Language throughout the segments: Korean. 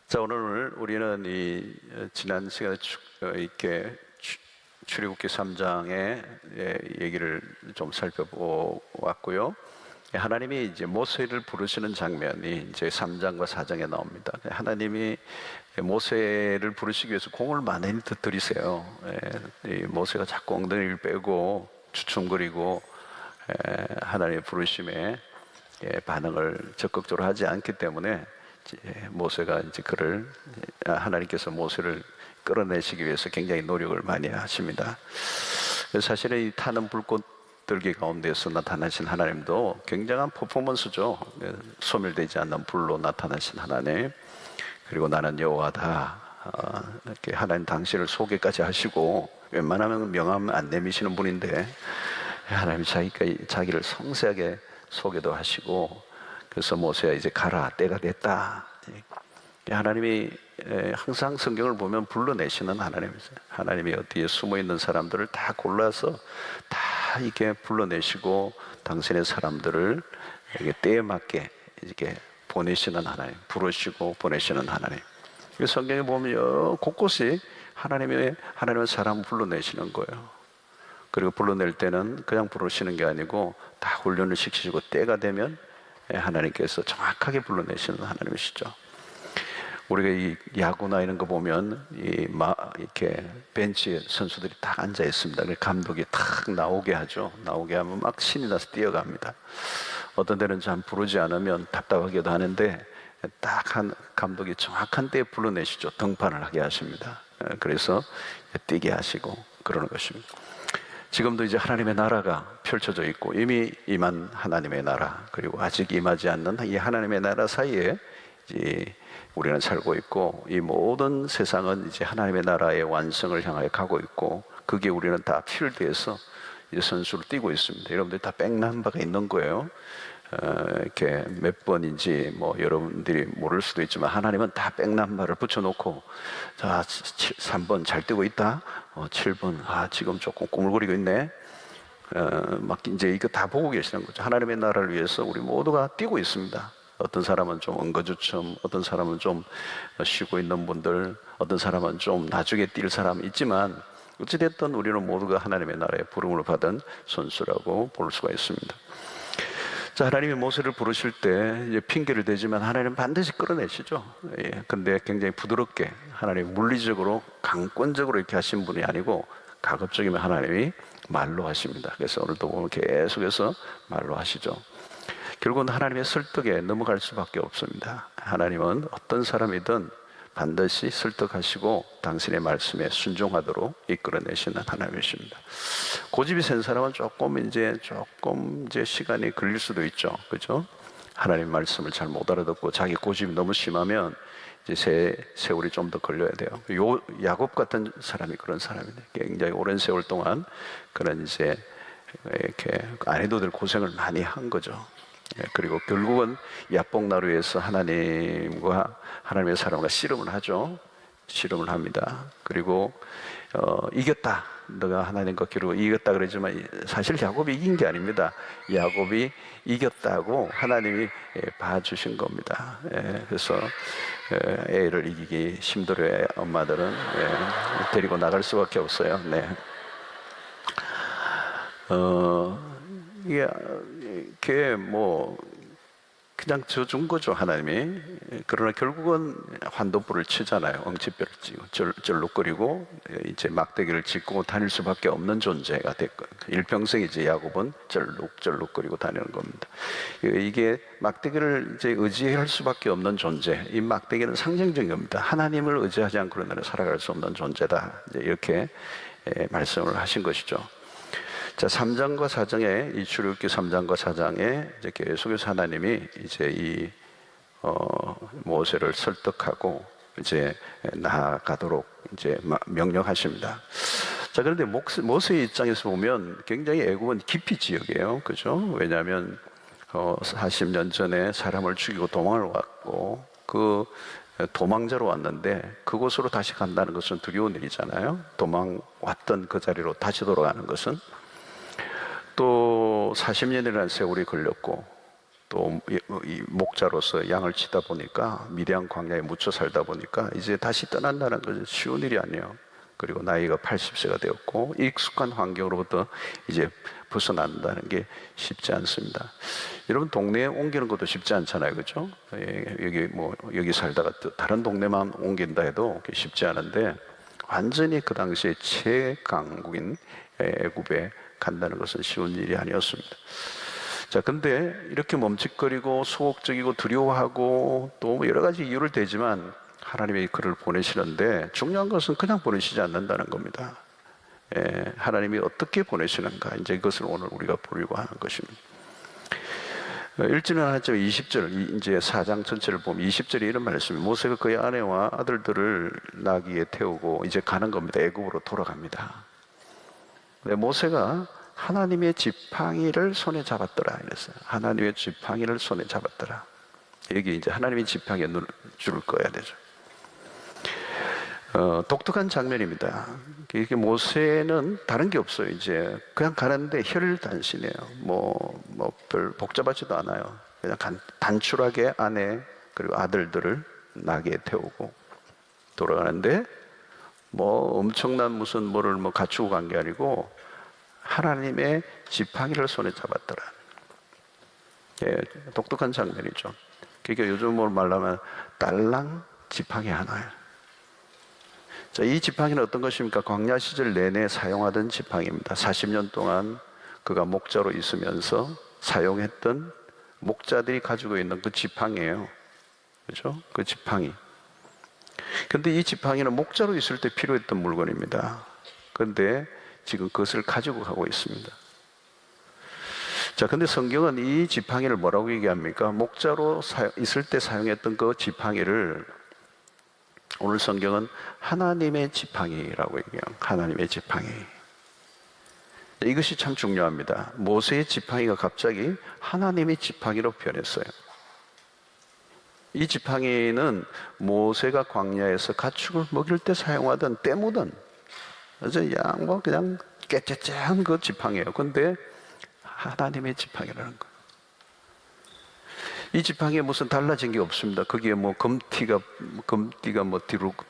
자, 오늘 우리는 이 지난 시간에 이렇게 출애굽기 3장의 얘기를 좀 살펴보았고요. 하나님이 이제 모세를 부르시는 장면이 이제 3장과 4장에 나옵니다. 하나님이 모세를 부르시기 위해서 공을 많이 들이세요. 이 모세가 자꾸 엉덩이를 빼고 주춤거리고 하나님의 부르심에 반응을 적극적으로 하지 않기 때문에 모세가 이제 하나님께서 모세를 끌어내시기 위해서 굉장히 노력을 많이 하십니다. 사실은 이 타는 불꽃들기 가운데서 나타나신 하나님도 굉장한 퍼포먼스죠. 소멸되지 않는 불로 나타나신 하나님, 그리고 나는 여호와다, 이렇게 하나님 당신을 소개까지 하시고, 웬만하면 명함 안 내미시는 분인데 하나님 자기를 성세하게 소개도 하시고, 그래서 모세야 이제 가라, 때가 됐다. 하나님이 항상 성경을 보면 불러내시는 하나님이세요. 하나님이 어디에 숨어있는 사람들을 다 골라서 다 이렇게 불러내시고 당신의 사람들을 때에 맞게 이렇게 보내시는 하나님, 부르시고 보내시는 하나님. 성경에 보면 곳곳이 하나님은 사람을 불러내시는 거예요. 그리고 불러낼 때는 그냥 부르시는 게 아니고 다 훈련을 시키시고 때가 되면 하나님께서 정확하게 불러내시는 하나님이시죠. 우리가 이 야구나 이런 거 보면 이렇게 벤치에 선수들이 딱 앉아 있습니다. 감독이 탁 나오게 하죠. 나오게 하면 막 신이 나서 뛰어갑니다. 어떤 데는 참 부르지 않으면 답답하기도 하는데 딱 한 감독이 정확한 때에 불러내시죠. 등판을 하게 하십니다. 그래서 뛰게 하시고 그러는 것입니다. 지금도 이제 하나님의 나라가 펼쳐져 있고 이미 임한 하나님의 나라, 그리고 아직 임하지 않는 이 하나님의 나라 사이에 이제 우리는 살고 있고, 이 모든 세상은 이제 하나님의 나라의 완성을 향하여 가고 있고, 그게 우리는 다 필드에서 이제 선수를 뛰고 있습니다. 여러분들이 다 백넘버가 있는 거예요. 이렇게 몇 번인지 여러분들이 모를 수도 있지만 하나님은 다 백넘버를 붙여놓고, 자 3번 잘 뛰고 있다, 7번 지금 조금 꾸물거리고 있네, 막 이제 이거 다 보고 계시는 거죠. 하나님의 나라를 위해서 우리 모두가 뛰고 있습니다. 어떤 사람은 좀 엉거주춤, 어떤 사람은 좀 쉬고 있는 분들, 어떤 사람은 좀 나중에 뛸 사람이 있지만 어찌됐든 우리는 모두가 하나님의 나라의 부름을 받은 선수라고 볼 수가 있습니다. 자, 하나님이 모세를 부르실 때 이제 핑계를 대지만 하나님은 반드시 끌어내시죠. 근데 굉장히 부드럽게, 하나님 물리적으로 강권적으로 이렇게 하신 분이 아니고 가급적이면 하나님이 말로 하십니다. 그래서 오늘도 보면 계속해서 말로 하시죠. 결국은 하나님의 설득에 넘어갈 수밖에 없습니다. 하나님은 어떤 사람이든 반드시 설득하시고 당신의 말씀에 순종하도록 이끌어내시는 하나님이십니다. 고집이 센 사람은 조금 이제 시간이 걸릴 수도 있죠. 그죠? 하나님 말씀을 잘 못 알아듣고 자기 고집이 너무 심하면 이제 세월이 좀 더 걸려야 돼요. 야곱 같은 사람이 그런 사람인데 굉장히 오랜 세월 동안 그런 이제 이렇게 아내도들 고생을 많이 한 거죠. 그리고 결국은 야복나루에서 하나님의 사람과 씨름을 하죠. 씨름을 합니다. 그리고 이겼다, 너가 하나님과 겨루고 이겼다 그러지만 사실 야곱이 이긴 게 아닙니다. 야곱이 이겼다고 하나님이 봐주신 겁니다. 그래서 애를 이기기 힘들어요. 엄마들은 데리고 나갈 수밖에 없어요. 이게 그냥 져준 거죠, 하나님이. 그러나 결국은 환도불을 치잖아요. 엉치뼈를 찌고 절룩거리고 이제 막대기를 짚고 다닐 수밖에 없는 존재가 됐고, 일평생 이제 야곱은 절룩거리고 다니는 겁니다. 이게 막대기를 이제 의지할 수밖에 없는 존재, 이 막대기는 상징적인 겁니다. 하나님을 의지하지 않고는 나는 살아갈 수 없는 존재다, 이제 이렇게 말씀을 하신 것이죠. 자, 3장과 4장에, 이 출애굽기 3장과 4장에 이제 계속해서 하나님이 이제 모세를 설득하고 이제 나아가도록 이제 명령하십니다. 자, 그런데 모세의 입장에서 보면 굉장히 애굽은 깊이 지역이에요. 그죠? 왜냐하면 40년 전에 사람을 죽이고 도망을 왔고, 그 도망자로 왔는데 그곳으로 다시 간다는 것은 두려운 일이잖아요. 도망 왔던 그 자리로 다시 돌아가는 것은. 또 40년이라는 세월이 걸렸고, 또 이 목자로서 양을 치다 보니까 미디안 광야에 묻혀 살다 보니까 이제 다시 떠난다는 것은 쉬운 일이 아니에요. 그리고 나이가 80세가 되었고 익숙한 환경으로부터 이제 벗어난다는 게 쉽지 않습니다. 여러분 동네에 옮기는 것도 쉽지 않잖아요, 그렇죠? 여기 살다가 또 다른 동네만 옮긴다 해도 쉽지 않은데 완전히 그 당시에 최강국인 애굽에 간다는 것은 쉬운 일이 아니었습니다. 자, 근데 이렇게 멈칫거리고 소극적이고 두려워하고 또 여러 가지 이유를 대지만 하나님이 그를 보내시는데 중요한 것은 그냥 보내시지 않는다는 겁니다. 하나님이 어떻게 보내시는가, 이제 이것을 오늘 우리가 보려고 하는 것입니다. 1절 하나쯤 20절, 이제 4장 전체를 보면 20절에 이런 말씀이 모세가 그의 아내와 아들들을 나귀에 태우고 이제 가는 겁니다. 애굽으로 돌아갑니다. 모세가 하나님의 지팡이를 손에 잡았더라 이랬어요. 하나님의 지팡이를 손에 잡았더라. 여기 이제 하나님의 지팡이에 줄을 꺼야 되죠. 독특한 장면입니다. 이게 모세는 다른 게 없어요. 이제 그냥 가는데 혈단신이에요. 별 복잡하지도 않아요. 그냥 단출하게 아내 그리고 아들들을 나귀에 태우고 돌아가는데 엄청난 무슨 뭐를 갖추고 간 게 아니고 하나님의 지팡이를 손에 잡았더라. 독특한 장면이죠. 그러니까 요즘 말하면 딸랑 지팡이 하나예요. 자, 이 지팡이는 어떤 것입니까? 광야 시절 내내 사용하던 지팡이입니다. 40년 동안 그가 목자로 있으면서 사용했던 목자들이 가지고 있는 그 지팡이에요. 그렇죠? 그 지팡이. 근데 이 지팡이는 목자로 있을 때 필요했던 물건입니다. 그런데 지금 그것을 가지고 가고 있습니다. 자, 근데 성경은 이 지팡이를 뭐라고 얘기합니까? 목자로 있을 때 사용했던 그 지팡이를 오늘 성경은 하나님의 지팡이라고 얘기해요. 하나님의 지팡이. 이것이 참 중요합니다. 모세의 지팡이가 갑자기 하나님의 지팡이로 변했어요. 이 지팡이는 모세가 광야에서 가축을 먹일 때 사용하던 때무던 그냥 깨째째한 그 지팡이에요. 근데 하나님의 지팡이라는 거예요. 이 지팡이에 무슨 달라진 게 없습니다. 거기에 금띠가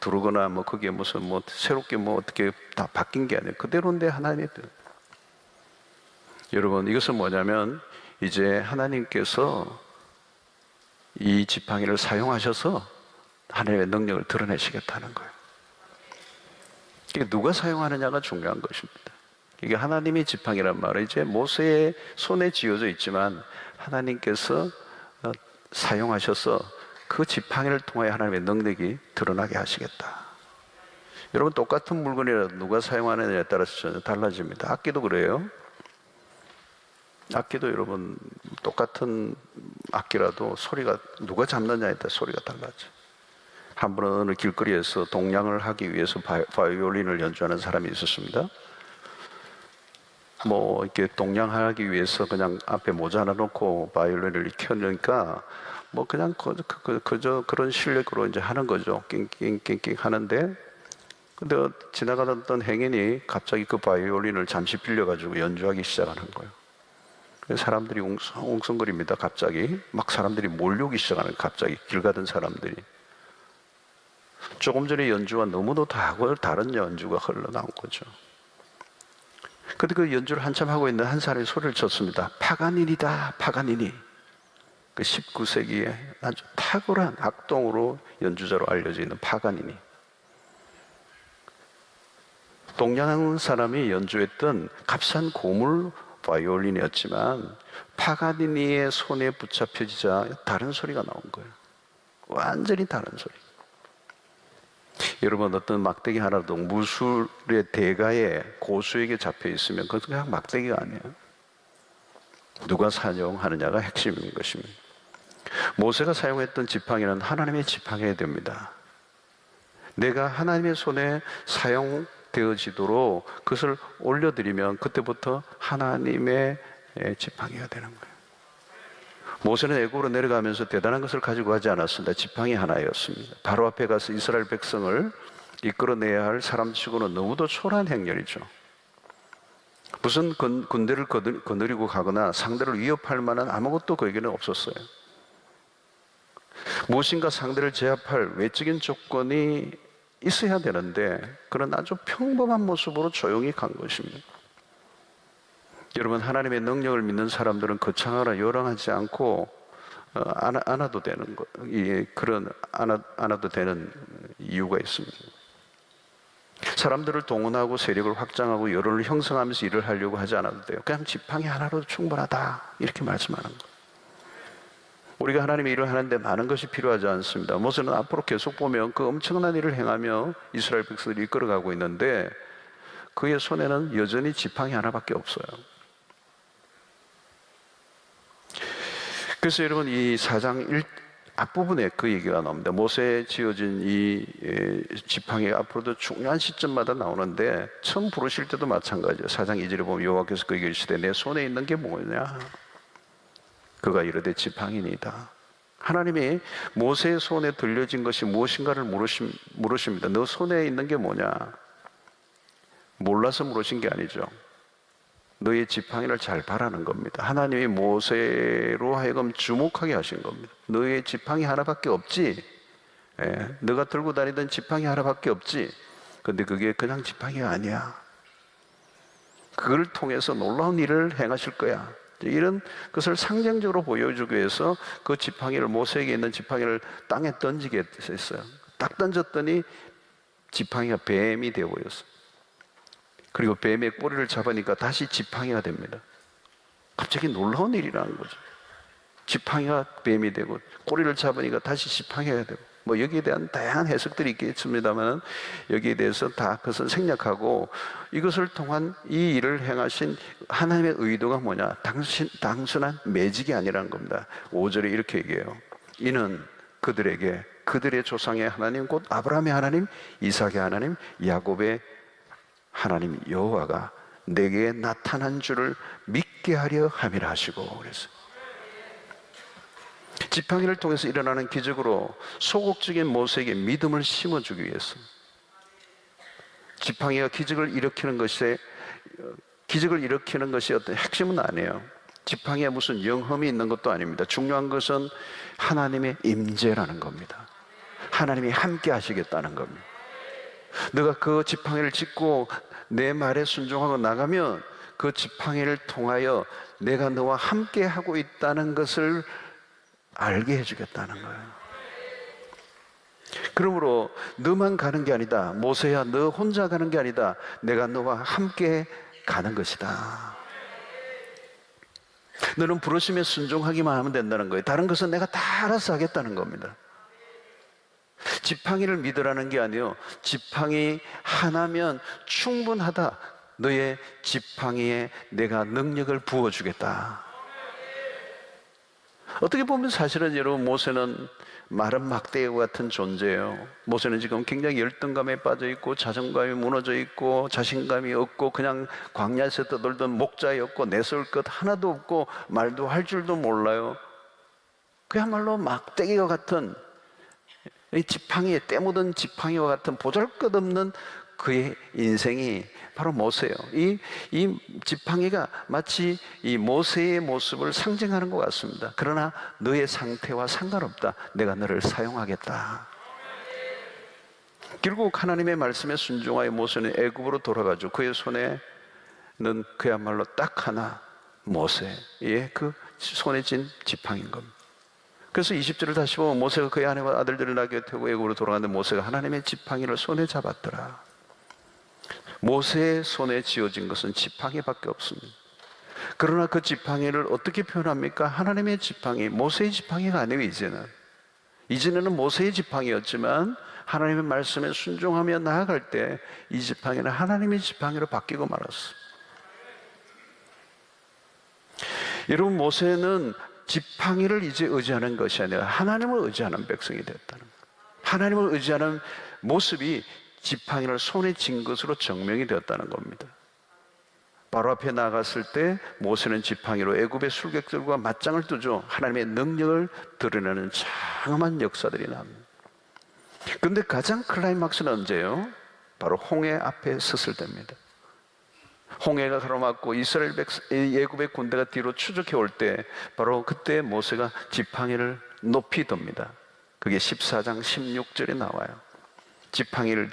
두르거나 거기에 무슨 새롭게 어떻게 다 바뀐 게 아니에요. 그대로인데 하나님의 뜻. 여러분, 이것은 뭐냐면 이제 하나님께서 이 지팡이를 사용하셔서 하나님의 능력을 드러내시겠다는 거예요. 이게 누가 사용하느냐가 중요한 것입니다. 이게 하나님의 지팡이란 말은 이제 모세의 손에 쥐어져 있지만 하나님께서 사용하셔서 그 지팡이를 통하여 하나님의 능력이 드러나게 하시겠다. 여러분, 똑같은 물건이라도 누가 사용하느냐에 따라서 전혀 달라집니다. 악기도 그래요. 악기도 여러분 똑같은 악기라도 소리가 누가 잡느냐에 따라 소리가 달라져. 한 번은 어느 길거리에서 동양을 하기 위해서 바이올린을 연주하는 사람이 있었습니다. 이렇게 동양하기 위해서 그냥 앞에 모자 하나 놓고 바이올린을 켜니까 그냥 그저 그런 실력으로 이제 하는 거죠. 낑낑낑낑 하는데, 근데 지나가던 어떤 행인이 갑자기 그 바이올린을 잠시 빌려가지고 연주하기 시작하는 거예요. 사람들이 웅성거립니다. 갑자기 막 사람들이 몰려오기 시작하는, 갑자기 길 가던 사람들이. 조금 전에 연주와 너무도 다른 연주가 흘러나온 거죠. 근데 그 연주를 한참 하고 있는 한 사람이 소리를 쳤습니다. 파가니니다, 파가니니. 그 19세기에 아주 탁월한 악동으로 연주자로 알려져 있는 파가니니. 동양 사람이 연주했던 값싼 고물 바이올린이었지만 파가니니의 손에 붙잡혀지자 다른 소리가 나온 거예요. 완전히 다른 소리. 여러분, 어떤 막대기 하나도 무술의 대가에 고수에게 잡혀 있으면 그건 그냥 막대기가 아니에요. 누가 사용하느냐가 핵심인 것입니다. 모세가 사용했던 지팡이는 하나님의 지팡이가 됩니다. 내가 하나님의 손에 사용되어지도록 그것을 올려드리면 그때부터 하나님의 지팡이가 되는 거예요. 모세는 애굽으로 내려가면서 대단한 것을 가지고 가지 않았습니다. 지팡이 하나였습니다. 바로 앞에 가서 이스라엘 백성을 이끌어내야 할 사람치고는 너무도 초라한 행렬이죠. 무슨 군대를 거느리고 가거나 상대를 위협할 만한 아무것도 그에게는 없었어요. 무엇인가 상대를 제압할 외적인 조건이 있어야 되는데 그런 아주 평범한 모습으로 조용히 간 것입니다. 여러분, 하나님의 능력을 믿는 사람들은 거창하거나 요란하지 않고 안아도 되는 안아도 되는 이유가 있습니다. 사람들을 동원하고 세력을 확장하고 여론을 형성하면서 일을 하려고 하지 않아도 돼요. 그냥 지팡이 하나로도 충분하다, 이렇게 말씀하는 거예요. 우리가 하나님의 일을 하는데 많은 것이 필요하지 않습니다. 모세는 앞으로 계속 보면 그 엄청난 일을 행하며 이스라엘 백성들이 이끌어가고 있는데 그의 손에는 여전히 지팡이 하나밖에 없어요. 그래서 여러분, 이 4장 앞부분에 그 얘기가 나옵니다. 모세에 지어진 이 지팡이가 앞으로도 중요한 시점마다 나오는데 처음 부르실 때도 마찬가지예요. 4장 2절에 보면 여호와께서 그에게 이르시되 내 손에 있는 게 뭐냐? 그가 이르되 지팡이니이다. 하나님이 모세의 손에 들려진 것이 무엇인가를 물으십니다. 너 손에 있는 게 뭐냐? 몰라서 물으신 게 아니죠. 너의 지팡이를 잘 바라는 겁니다. 하나님이 모세로 하여금 주목하게 하신 겁니다. 너의 지팡이 하나밖에 없지. 너가 들고 다니던 지팡이 하나밖에 없지. 근데 그게 그냥 지팡이가 아니야. 그걸 통해서 놀라운 일을 행하실 거야. 이런 것을 상징적으로 보여주기 위해서 그 지팡이를, 모세에게 있는 지팡이를 땅에 던지게 했어요. 딱 던졌더니 지팡이가 뱀이 되어 보였어요. 그리고 뱀의 꼬리를 잡으니까 다시 지팡이가 됩니다. 갑자기 놀라운 일이라는 거죠. 지팡이가 뱀이 되고 꼬리를 잡으니까 다시 지팡이가 되고, 뭐 여기에 대한 다양한 해석들이 있겠습니다만 여기에 대해서 다 그것은 생략하고, 이것을 통한 이 일을 행하신 하나님의 의도가 뭐냐? 단순한 매직이 아니라는 겁니다. 5절에 이렇게 얘기해요. 이는 그들에게 그들의 조상의 하나님 곧 아브라함의 하나님, 이삭의 하나님, 야곱의 하나님 여호와가 내게 나타난 줄을 믿게 하려 함이라 하시고, 그래서 지팡이를 통해서 일어나는 기적으로 소극적인 모세에게 믿음을 심어주기 위해서, 지팡이가 기적을 일으키는 것이 어떤 핵심은 아니에요. 지팡이에 무슨 영험이 있는 것도 아닙니다. 중요한 것은 하나님의 임재라는 겁니다. 하나님이 함께 하시겠다는 겁니다. 너가 그 지팡이를 짚고 내 말에 순종하고 나가면 그 지팡이를 통하여 내가 너와 함께 하고 있다는 것을 알게 해주겠다는 거예요. 그러므로 너만 가는 게 아니다. 모세야, 너 혼자 가는 게 아니다. 내가 너와 함께 가는 것이다. 너는 부르심에 순종하기만 하면 된다는 거예요. 다른 것은 내가 다 알아서 하겠다는 겁니다. 지팡이를 믿으라는 게 아니에요. 지팡이 하나면 충분하다. 너의 지팡이에 내가 능력을 부어주겠다. 어떻게 보면 사실은 여러분, 모세는 마른 막대기와 같은 존재예요. 모세는 지금 굉장히 열등감에 빠져 있고 자존감이 무너져 있고 자신감이 없고 그냥 광야에서 떠돌던 목자였고 내세울 것 하나도 없고 말도 할 줄도 몰라요. 그야말로 막대기와 같은, 이 지팡이에 때 묻은 지팡이와 같은 보잘것없는 그의 인생이 바로 모세예요. 이 지팡이가 마치 이 모세의 모습을 상징하는 것 같습니다. 그러나 너의 상태와 상관없다. 내가 너를 사용하겠다. 결국 하나님의 말씀에 순종하여 모세는 애굽으로 돌아가죠. 그의 손에는 그야말로 딱 하나, 모세의 그 손에 쥔 지팡이인 겁니다. 그래서 20절을 다시 보면 모세가 그의 아내와 아들들을 나귀에 태우고 애굽으로 돌아갔는데 모세가 하나님의 지팡이를 손에 잡았더라. 모세의 손에 쥐어진 것은 지팡이밖에 없습니다. 그러나 그 지팡이를 어떻게 표현합니까? 하나님의 지팡이, 모세의 지팡이가 아니에요. 이전에는 모세의 지팡이였지만 하나님의 말씀에 순종하며 나아갈 때 이 지팡이는 하나님의 지팡이로 바뀌고 말았어요. 여러분, 모세는 지팡이를 이제 의지하는 것이 아니라 하나님을 의지하는 백성이 되었다는 거예요. 하나님을 의지하는 모습이 지팡이를 손에 쥔 것으로 증명이 되었다는 겁니다. 바로 앞에 나갔을 때 모세는 지팡이로 애굽의 술객들과 맞짱을 뜨죠. 하나님의 능력을 드러내는 장엄한 역사들이 납니다. 그런데 가장 클라이막스는 언제예요? 바로 홍해 앞에 섰을 때입니다. 홍해가 가로막고 이스라엘 예굽의 군대가 뒤로 추적해 올 때 바로 그때 모세가 지팡이를 높이 듭니다. 그게 14장 16절에 나와요. 지팡이를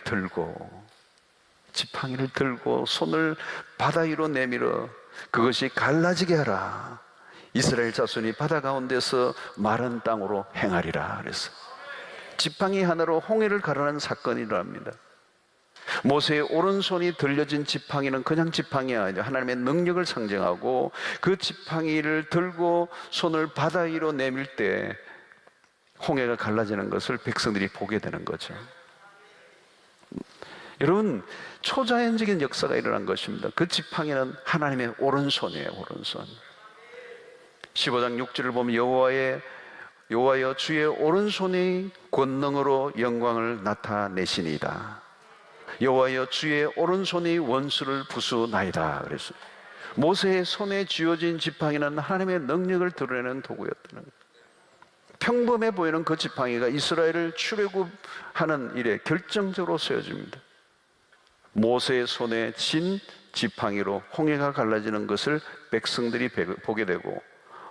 들고 손을 바다 위로 내밀어 그것이 갈라지게 하라. 이스라엘 자손이 바다 가운데서 마른 땅으로 행하리라. 그래서 지팡이 하나로 홍해를 가르는 사건이 일어납니다. 모세의 오른손이 들려진 지팡이는 그냥 지팡이가 아니라 하나님의 능력을 상징하고, 그 지팡이를 들고 손을 바다 위로 내밀 때 홍해가 갈라지는 것을 백성들이 보게 되는 거죠. 여러분, 초자연적인 역사가 일어난 것입니다. 그 지팡이는 하나님의 오른손이에요. 오른손. 15장 6절을 보면 여호와여 주의 오른손이 권능으로 영광을 나타내시니이다. 여호와여 주의 오른손이 원수를 부수나이다. 그랬어요. 모세의 손에 쥐어진 지팡이는 하나님의 능력을 드러내는 도구였다는 거예요. 평범해 보이는 그 지팡이가 이스라엘을 출애굽하는 일에 결정적으로 쓰여집니다. 모세의 손에 진 지팡이로 홍해가 갈라지는 것을 백성들이 보게 되고,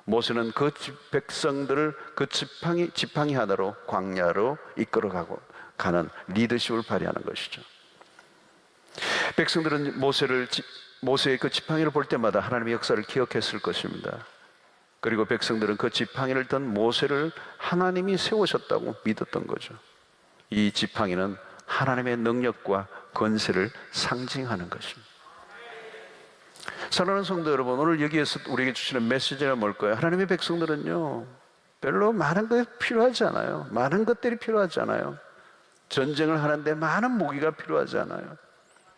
모세는 그 백성들을 그 지팡이 하나로 광야로 이끌어가고 가는 리더십을 발휘하는 것이죠. 백성들은 모세의 그 지팡이를 볼 때마다 하나님의 역사를 기억했을 것입니다. 그리고 백성들은 그 지팡이를 든 모세를 하나님이 세우셨다고 믿었던 거죠. 이 지팡이는 하나님의 능력과 권세를 상징하는 것입니다. 사랑하는 성도 여러분, 오늘 여기에서 우리에게 주시는 메시지가 뭘까요? 하나님의 백성들은요, 별로 많은 것이 필요하지 않아요. 많은 것들이 필요하지 않아요. 전쟁을 하는데 많은 무기가 필요하지 않아요.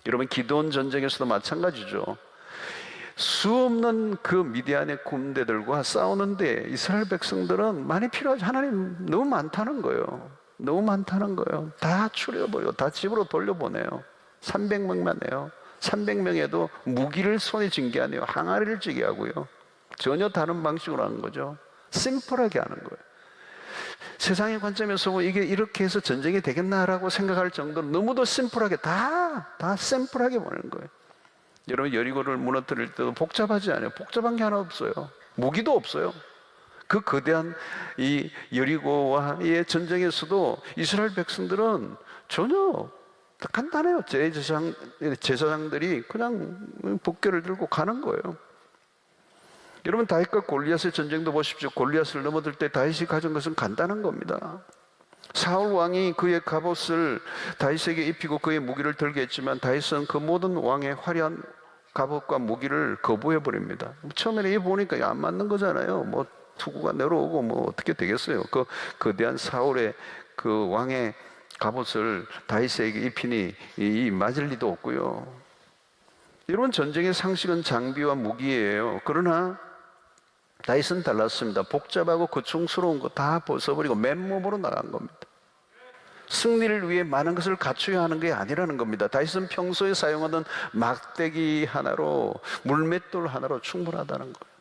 여러분, 기드온 전쟁에서도 마찬가지죠. 수없는 그 미디안의 군대들과 싸우는데 이스라엘 백성들은 많이 필요하지, 하나님 너무 많다는 거예요. 너무 많다는 거예요. 다 추려버려, 다 집으로 돌려보내요. 300명만 해요. 300명에도 무기를 손에 쥔 게 아니에요. 항아리를 쥐게 하고요. 전혀 다른 방식으로 하는 거죠. 심플하게 하는 거예요. 세상의 관점에서 보면 이게 이렇게 해서 전쟁이 되겠나라고 생각할 정도로 너무도 심플하게 다 심플하게 보내는 거예요. 여러분, 여리고를 무너뜨릴 때도 복잡하지 않아요. 복잡한 게 하나 없어요. 무기도 없어요. 그 거대한 이 여리고와의 전쟁에서도 이스라엘 백성들은 전혀 간단해요. 제사장들이 그냥 복궤를 들고 가는 거예요. 여러분, 다윗과 골리앗의 전쟁도 보십시오. 골리앗을 넘어들 때 다윗이 가진 것은 간단한 겁니다. 사울 왕이 그의 갑옷을 다윗에게 입히고 그의 무기를 들게 했지만 다윗은 그 모든 왕의 화려한 갑옷과 무기를 거부해 버립니다. 처음에는 이 보니까 안 맞는 거잖아요. 뭐 투구가 내려오고 뭐 어떻게 되겠어요. 그 거대한 사울의 그 왕의 갑옷을 다윗에게 입히니 이 맞을 리도 없고요. 여러분, 전쟁의 상식은 장비와 무기예요. 그러나 다윗은 달랐습니다. 복잡하고 고충스러운 거 다 벗어버리고 맨몸으로 나간 겁니다. 승리를 위해 많은 것을 갖춰야 하는 게 아니라는 겁니다. 다윗은 평소에 사용하던 막대기 하나로, 물맷돌 하나로 충분하다는 거예요.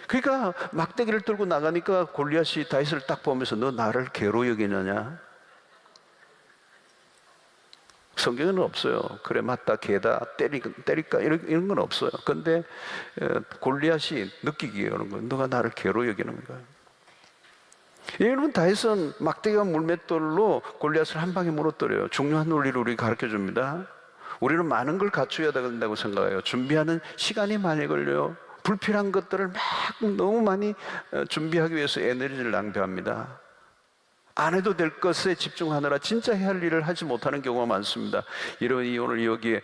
그러니까 막대기를 들고 나가니까 골리앗이 다윗을 딱 보면서 너 나를 개로 여기느냐? 성경에는 없어요. 그래 맞다, 개다, 때릴까 이런 건 없어요. 근데 골리앗이 느끼기에 그런 거예요. 너가 나를 개로 여기는 거야. 여러분, 다윗은 막대기와 물맷돌로 골리앗을 한 방에 무너뜨려요. 중요한 논리를 우리에게 가르쳐 줍니다. 우리는 많은 걸 갖춰야 된다고 생각해요. 준비하는 시간이 많이 걸려요. 불필요한 것들을 막 너무 많이 준비하기 위해서 에너지를 낭비합니다. 안 해도 될 것에 집중하느라 진짜 해야 할 일을 하지 못하는 경우가 많습니다. 여러분이 오늘 여기에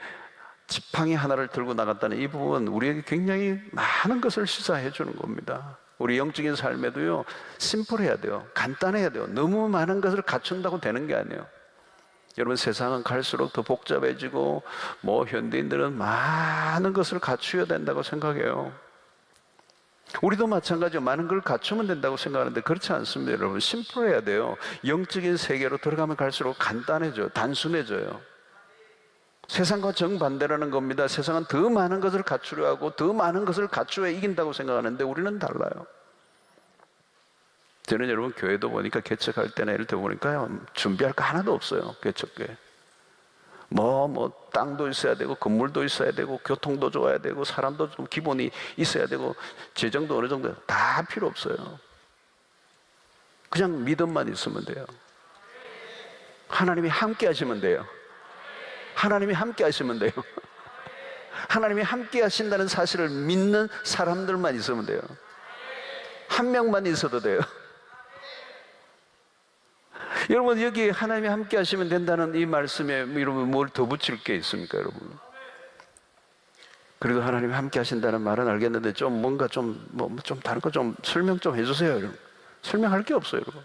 지팡이 하나를 들고 나갔다는 이 부분, 우리에게 굉장히 많은 것을 시사해 주는 겁니다. 우리 영적인 삶에도요, 심플해야 돼요. 간단해야 돼요. 너무 많은 것을 갖춘다고 되는 게 아니에요. 여러분, 세상은 갈수록 더 복잡해지고 현대인들은 많은 것을 갖춰야 된다고 생각해요. 우리도 마찬가지로 많은 걸 갖추면 된다고 생각하는데 그렇지 않습니다. 여러분, 심플해야 돼요. 영적인 세계로 들어가면 갈수록 간단해져요. 단순해져요. 세상과 정반대라는 겁니다. 세상은 더 많은 것을 갖추려 하고 더 많은 것을 갖추어야 이긴다고 생각하는데 우리는 달라요. 저는 여러분, 교회도 보니까 개척할 때나 이럴 때 보니까요, 준비할 거 하나도 없어요. 개척교회. 땅도 있어야 되고, 건물도 있어야 되고, 교통도 좋아야 되고, 사람도 좀 기본이 있어야 되고, 재정도 어느 정도 다 필요 없어요. 그냥 믿음만 있으면 돼요. 하나님이 함께 하시면 돼요. 하나님이 함께 하시면 돼요. 하나님이 함께 하신다는 사실을 믿는 사람들만 있으면 돼요. 한 명만 있어도 돼요. 여러분, 여기 하나님이 함께 하시면 된다는 이 말씀에 여러분 뭘 더 붙일 게 있습니까, 여러분? 그래도 하나님이 함께 하신다는 말은 알겠는데 좀 뭔가 좀 다른 거 좀 설명 좀 해주세요, 여러분. 설명할 게 없어요, 여러분.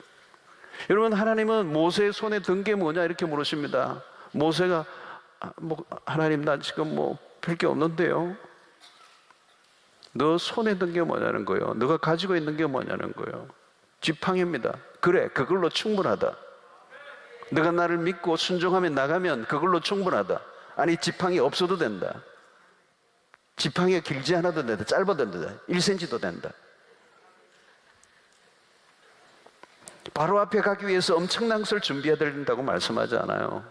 여러분, 하나님은 모세의 손에 든 게 뭐냐 이렇게 물으십니다. 모세가 하나님, 나 지금 별 게 없는데요. 너 손에 든 게 뭐냐는 거예요. 너가 가지고 있는 게 뭐냐는 거예요. 지팡이입니다. 그래, 그걸로 충분하다. 너가 나를 믿고 순종하며 나가면 그걸로 충분하다. 아니, 지팡이 없어도 된다. 지팡이가 길지 않아도 된다. 짧아도 된다. 1cm도 된다. 바로 앞에 가기 위해서 엄청난 것을 준비해야 된다고 말씀하지 않아요.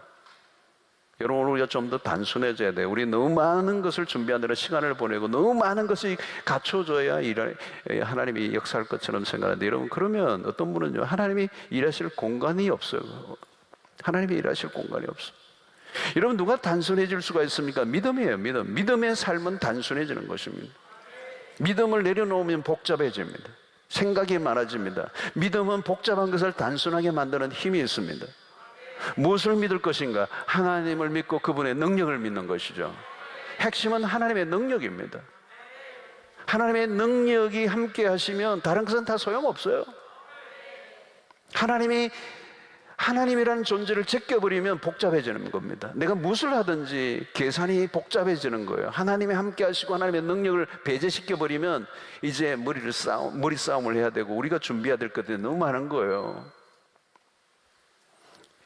여러분, 우리가 좀 더 단순해져야 돼요. 우리 너무 많은 것을 준비하느라 시간을 보내고 너무 많은 것이 갖춰져야 하나님이 역사할 것처럼 생각하는데, 여러분, 그러면 어떤 분은요, 하나님이 일하실 공간이 없어요. 하나님이 일하실 공간이 없어요. 여러분, 누가 단순해질 수가 있습니까? 믿음이에요. 믿음의 삶은 단순해지는 것입니다. 믿음을 내려놓으면 복잡해집니다. 생각이 많아집니다. 믿음은 복잡한 것을 단순하게 만드는 힘이 있습니다. 무엇을 믿을 것인가? 하나님을 믿고 그분의 능력을 믿는 것이죠. 핵심은 하나님의 능력입니다. 하나님의 능력이 함께 하시면 다른 것은 다 소용없어요. 하나님이라는 존재를 제껴버리면 복잡해지는 겁니다. 내가 무엇을 하든지 계산이 복잡해지는 거예요. 하나님이 함께 하시고 하나님의 능력을 배제시켜버리면 이제 머리 싸움을 해야 되고 우리가 준비해야 될 것들이 너무 많은 거예요.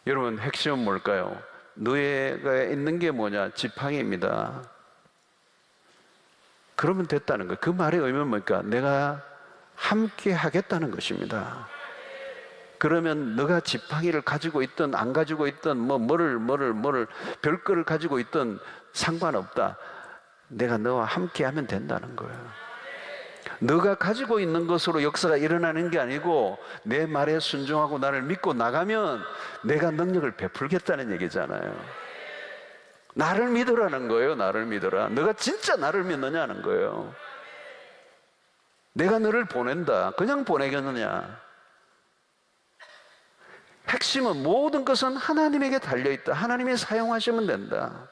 여러분, 핵심은 뭘까요? 너희가 있는 게 뭐냐? 지팡이입니다. 그러면 됐다는 거예요. 그 말의 의미는 뭘까? 내가 함께 하겠다는 것입니다. 그러면 너가 지팡이를 가지고 있든 안 가지고 있든 뭐를 별거를 가지고 있든 상관없다. 내가 너와 함께 하면 된다는 거예요. 너가 가지고 있는 것으로 역사가 일어나는 게 아니고 내 말에 순종하고 나를 믿고 나가면 내가 능력을 베풀겠다는 얘기잖아요. 나를 믿으라는 거예요. 나를 믿어라. 너가 진짜 나를 믿느냐는 거예요. 내가 너를 보낸다. 그냥 보내겠느냐? 핵심은 모든 것은 하나님에게 달려있다. 하나님이 사용하시면 된다.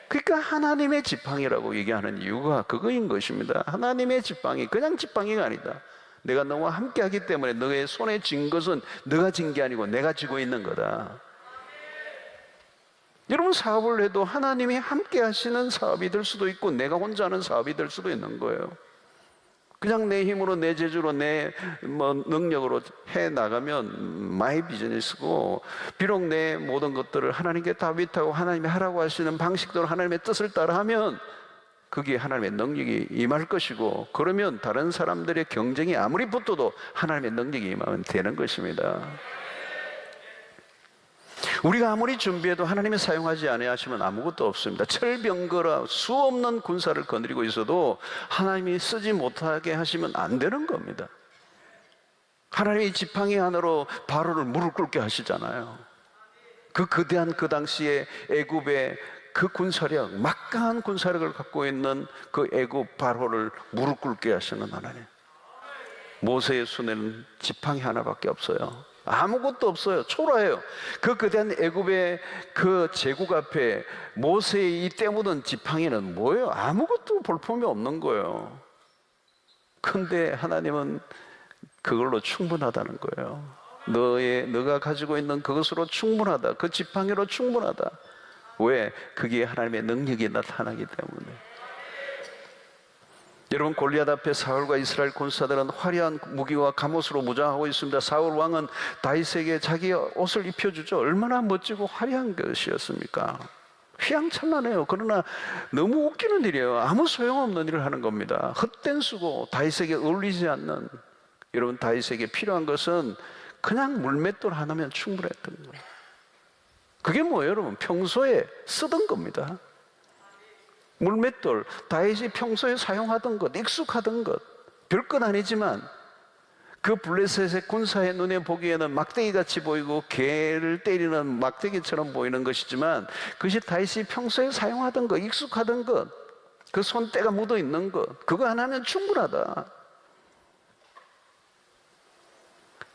그러니까 하나님의 지팡이라고 얘기하는 이유가 그거인 것입니다. 하나님의 지팡이, 그냥 지팡이가 아니다. 내가 너와 함께 하기 때문에 너의 손에 쥔 것은 너가 진 게 아니고 내가 쥐고 있는 거다. 여러분, 사업을 해도 하나님이 함께 하시는 사업이 될 수도 있고 내가 혼자 하는 사업이 될 수도 있는 거예요. 그냥 내 힘으로, 내 재주로, 내 능력으로 해 나가면 마이 비즈니스고, 비록 내 모든 것들을 하나님께 다 위탁하고 하나님이 하라고 하시는 방식대로 하나님의 뜻을 따라하면 그게 하나님의 능력이 임할 것이고, 그러면 다른 사람들의 경쟁이 아무리 붙어도 하나님의 능력이 임하면 되는 것입니다. 우리가 아무리 준비해도 하나님이 사용하지 아니하시면 아무것도 없습니다. 철병거라 수 없는 군사를 거느리고 있어도 하나님이 쓰지 못하게 하시면 안 되는 겁니다. 하나님이 지팡이 하나로 바로를 무릎 꿇게 하시잖아요. 그 거대한 그 당시에 애굽의 그 군사력, 막강한 군사력을 갖고 있는 그 애굽 바로를 무릎 꿇게 하시는 하나님. 모세의 손에는 지팡이 하나밖에 없어요. 아무것도 없어요. 초라해요. 그 거대한 애굽의 그 제국 앞에 모세의 이 때 묻은 지팡이는 뭐예요? 아무것도 볼품이 없는 거예요. 근데 하나님은 그걸로 충분하다는 거예요. 너가 가지고 있는 그것으로 충분하다. 그 지팡이로 충분하다. 왜? 그게 하나님의 능력이 나타나기 때문에. 여러분, 골리앗 앞에 사울과 이스라엘 군사들은 화려한 무기와 갑옷으로 무장하고 있습니다. 사울 왕은 다윗에게 자기 옷을 입혀주죠. 얼마나 멋지고 화려한 것이었습니까? 휘황찬란해요. 그러나 너무 웃기는 일이에요. 아무 소용없는 일을 하는 겁니다. 헛된 수고, 다윗에게 어울리지 않는. 여러분, 다윗에게 필요한 것은 그냥 물맷돌 하나면 충분했던 거예요. 그게 뭐예요, 여러분? 평소에 쓰던 겁니다. 물맷돌, 다윗이 평소에 사용하던 것, 익숙하던 것, 별것 아니지만 그 블레셋의 군사의 눈에 보기에는 막대기같이 보이고 개를 때리는 막대기처럼 보이는 것이지만 그것이 다윗이 평소에 사용하던 것, 익숙하던 것, 그 손때가 묻어있는 것, 그거 하나면 충분하다.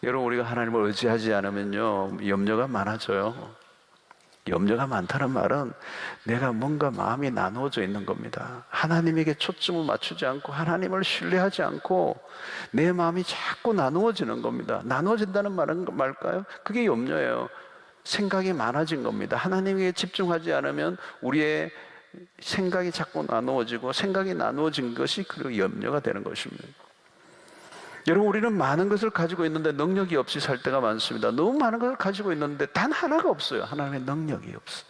여러분, 우리가 하나님을 의지하지 않으면요, 염려가 많아져요. 염려가 많다는 말은 내가 뭔가 마음이 나누어져 있는 겁니다. 하나님에게 초점을 맞추지 않고 하나님을 신뢰하지 않고 내 마음이 자꾸 나누어지는 겁니다. 나누어진다는 말은 말까요? 그게 염려예요. 생각이 많아진 겁니다. 하나님에게 집중하지 않으면 우리의 생각이 자꾸 나누어지고 생각이 나누어진 것이 그 염려가 되는 것입니다. 여러분, 우리는 많은 것을 가지고 있는데 능력이 없이 살 때가 많습니다. 너무 많은 것을 가지고 있는데 단 하나가 없어요. 하나님의 능력이 없어요.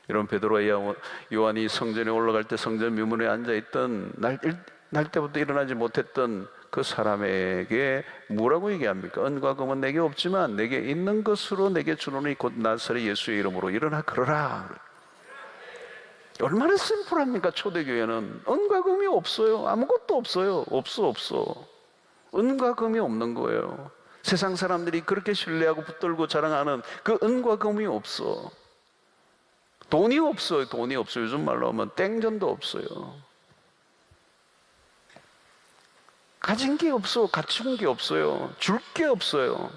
여러분, 베드로와 요한이 성전에 올라갈 때 성전 묘문에 앉아있던 날 때부터 일어나지 못했던 그 사람에게 뭐라고 얘기합니까? 은과 금은 내게 없지만 내게 있는 것으로 내게 주노니 곧 나사렛 예수의 이름으로 일어나 걸어라. 얼마나 심플합니까? 초대교회는 은과 금이 없어요. 아무것도 없어요. 없어. 은과 금이 없는 거예요. 세상 사람들이 그렇게 신뢰하고 붙들고 자랑하는 그 은과 금이 없어. 돈이 없어요. 돈이 없어요. 요즘 말로 하면 땡전도 없어요. 가진 게 없어. 갖춘 게 없어요. 줄 게 없어요.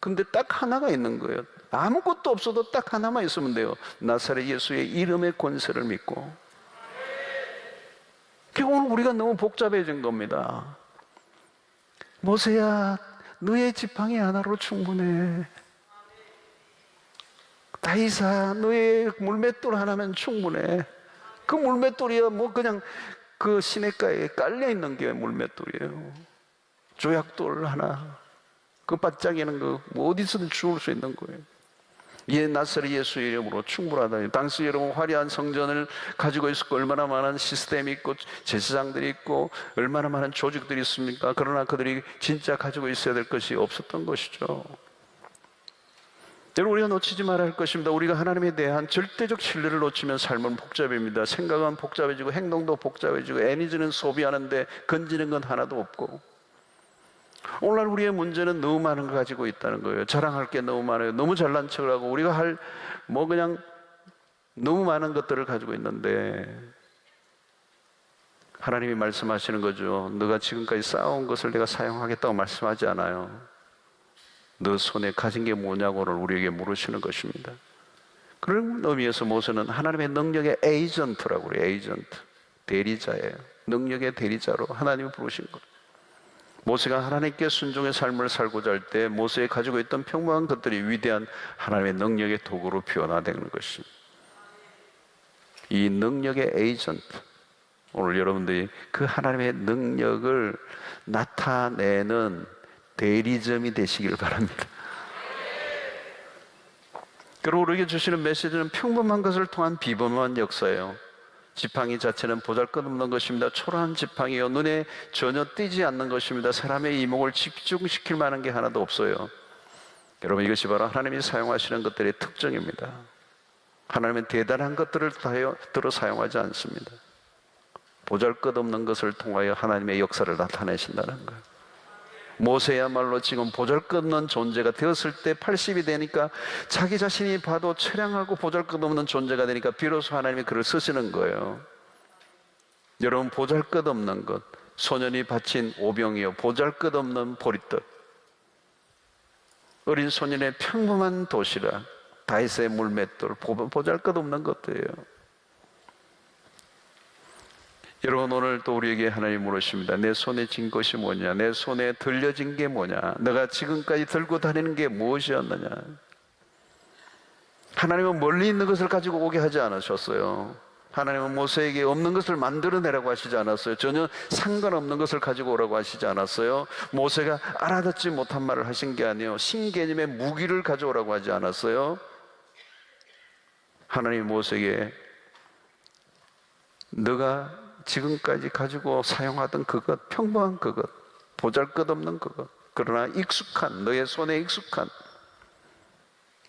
근데 딱 하나가 있는 거예요. 아무것도 없어도 딱 하나만 있으면 돼요. 나사렛 예수의 이름의 권세를 믿고. 오늘 우리가 너무 복잡해진 겁니다. 모세야, 너의 지팡이 하나로 충분해. 다윗아, 너의 물맷돌 하나면 충분해. 그 물맷돌이야 뭐 그냥 그 시냇가에 깔려있는 게 물맷돌이에요. 조약돌 하나, 그 반짝이는 거 뭐 어디서든 주울 수 있는 거예요. 예, 나사렛 예수의 이름으로 충분하다. 당시 여러분 화려한 성전을 가지고 있었고 얼마나 많은 시스템이 있고 제사장들이 있고 얼마나 많은 조직들이 있습니까? 그러나 그들이 진짜 가지고 있어야 될 것이 없었던 것이죠. 여러분, 우리가 놓치지 말아야 할 것입니다. 우리가 하나님에 대한 절대적 신뢰를 놓치면 삶은 복잡합니다. 생각은 복잡해지고 행동도 복잡해지고 에너지는 소비하는데 건지는 건 하나도 없고. 오늘날 우리의 문제는 너무 많은 걸 가지고 있다는 거예요. 자랑할 게 너무 많아요. 너무 잘난 척을 하고 우리가 그냥 너무 많은 것들을 가지고 있는데 하나님이 말씀하시는 거죠. 너가 지금까지 쌓아온 것을 내가 사용하겠다고 말씀하지 않아요. 너 손에 가진 게 뭐냐고를 우리에게 물으시는 것입니다. 그런 의미에서 모세는 하나님의 능력의 에이전트라고 그래요. 에이전트, 대리자예요. 능력의 대리자로 하나님이 부르신 것. 모세가 하나님께 순종의 삶을 살고자 할 때 모세가 가지고 있던 평범한 것들이 위대한 하나님의 능력의 도구로 변화되는 것입니다. 이 능력의 에이전트, 오늘 여러분들이 그 하나님의 능력을 나타내는 대리점이 되시길 바랍니다. 그리고 우리에게 주시는 메시지는 평범한 것을 통한 비범한 역사예요. 지팡이 자체는 보잘것없는 것입니다. 초라한 지팡이요, 눈에 전혀 띄지 않는 것입니다. 사람의 이목을 집중시킬 만한 게 하나도 없어요. 여러분, 이것이 바로 하나님이 사용하시는 것들의 특징입니다. 하나님은 대단한 것들을 들어 사용하지 않습니다. 보잘것없는 것을 통하여 하나님의 역사를 나타내신다는 거예요. 모세야말로 지금 보잘것없는 존재가 되었을 때 80이 되니까 자기 자신이 봐도 처량하고 보잘것없는 존재가 되니까 비로소 하나님이 그를 쓰시는 거예요. 여러분, 보잘것없는 것, 소년이 바친 오병이요, 보잘것없는 보리떡, 어린 소년의 평범한 도시락, 다윗의 물맷돌, 보잘것없는 것들이에요. 여러분, 오늘 또 우리에게 하나님 물으십니다. 내 손에 쥔 것이 뭐냐? 내 손에 들려진 게 뭐냐? 내가 지금까지 들고 다니는 게 무엇이었느냐? 하나님은 멀리 있는 것을 가지고 오게 하지 않으셨어요. 하나님은 모세에게 없는 것을 만들어내라고 하시지 않았어요. 전혀 상관없는 것을 가지고 오라고 하시지 않았어요. 모세가 알아듣지 못한 말을 하신 게 아니에요. 신개념의 무기를 가져오라고 하지 않았어요. 하나님이 모세에게 너가 지금까지 가지고 사용하던 그것, 평범한 그것, 보잘것없는 그것, 그러나 익숙한, 너의 손에 익숙한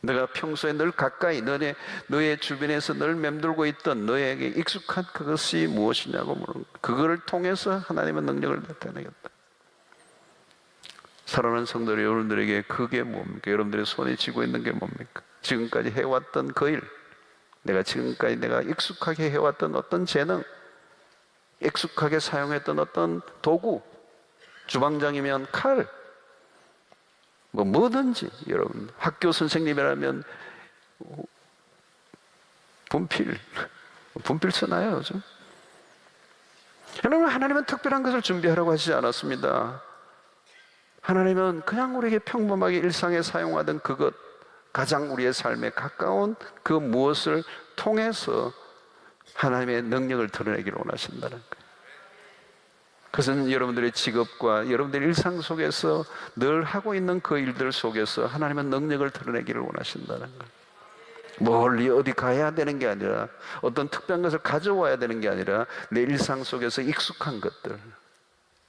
내가 평소에 늘 가까이 너의 주변에서 늘 맴돌고 있던 너에게 익숙한 그것이 무엇이냐고 물은 거예요. 그거를 통해서 하나님의 능력을 나타내겠다. 사랑하는 성도 여러분들에게 그게 뭡니까? 여러분들의 손에 쥐고 있는 게 뭡니까? 지금까지 해왔던 그 일, 지금까지 내가 익숙하게 해왔던 어떤 재능, 익숙하게 사용했던 어떤 도구, 주방장이면 칼, 뭐든지, 여러분 학교 선생님이라면 분필 쓰나요 요즘? 여러분, 하나님은 특별한 것을 준비하라고 하시지 않았습니다. 하나님은 그냥 우리에게 평범하게 일상에 사용하던 그것, 가장 우리의 삶에 가까운 그 무엇을 통해서 하나님의 능력을 드러내기를 원하신다는 거예요. 그것은 여러분들의 직업과 여러분들의 일상 속에서 늘 하고 있는 그 일들 속에서 하나님의 능력을 드러내기를 원하신다는 거예요. 멀리 어디 가야 되는 게 아니라, 어떤 특별한 것을 가져와야 되는 게 아니라 내 일상 속에서 익숙한 것들,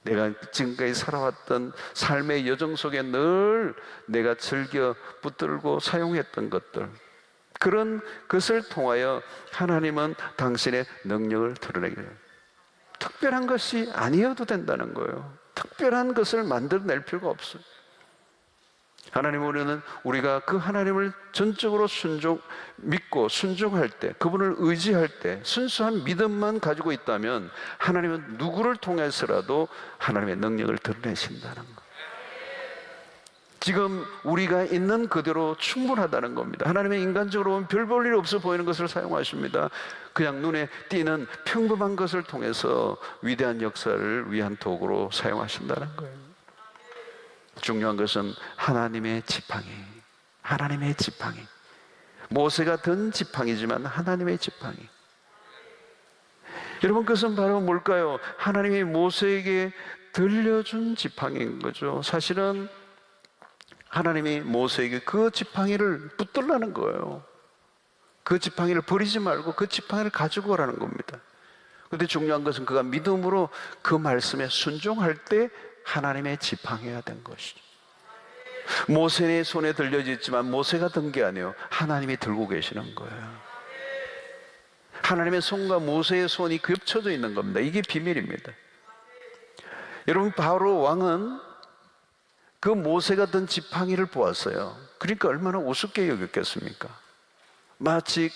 내가 지금까지 살아왔던 삶의 여정 속에 늘 내가 즐겨 붙들고 사용했던 것들, 그런 것을 통하여 하나님은 당신의 능력을 드러내기를, 특별한 것이 아니어도 된다는 거예요. 특별한 것을 만들어낼 필요가 없어요. 하나님, 우리가 그 하나님을 전적으로 믿고 순종할 때, 그분을 의지할 때 순수한 믿음만 가지고 있다면 하나님은 누구를 통해서라도 하나님의 능력을 드러내신다는 것. 지금 우리가 있는 그대로 충분하다는 겁니다. 하나님의 인간적으로 보면 별 볼 일 없어 보이는 것을 사용하십니다. 그냥 눈에 띄는 평범한 것을 통해서 위대한 역사를 위한 도구로 사용하신다는 거예요. 중요한 것은 하나님의 지팡이, 모세가 든 지팡이지만 하나님의 지팡이. 여러분, 그것은 바로 뭘까요? 하나님이 모세에게 들려준 지팡이인 거죠. 사실은 하나님이 모세에게 그 지팡이를 붙들라는 거예요. 그 지팡이를 버리지 말고 그 지팡이를 가지고 오라는 겁니다. 그런데 중요한 것은 그가 믿음으로 그 말씀에 순종할 때 하나님의 지팡이가 된 것이죠. 모세의 손에 들려졌지만 모세가 든 게 아니에요. 하나님이 들고 계시는 거예요. 하나님의 손과 모세의 손이 겹쳐져 있는 겁니다. 이게 비밀입니다. 여러분, 바로 왕은 그 모세가 든 지팡이를 보았어요. 그러니까 얼마나 우습게 여겼겠습니까? 마치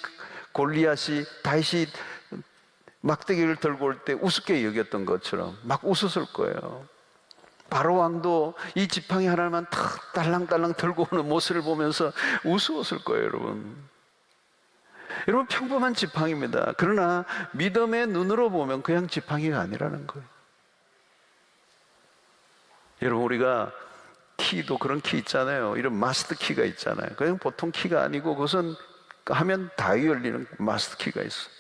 골리앗이 다윗이 막대기를 들고 올 때 우습게 여겼던 것처럼 막 웃었을 거예요. 바로 왕도 이 지팡이 하나만 탁 딸랑딸랑 들고 오는 모습을 보면서 우스웠을 거예요, 여러분. 여러분, 평범한 지팡이입니다. 그러나 믿음의 눈으로 보면 그냥 지팡이가 아니라는 거예요. 여러분, 우리가 키도 그런 키 있잖아요. 이런 마스터 키가 있잖아요. 그냥 보통 키가 아니고 그것은 하면 다 열리는 마스터 키가 있어요.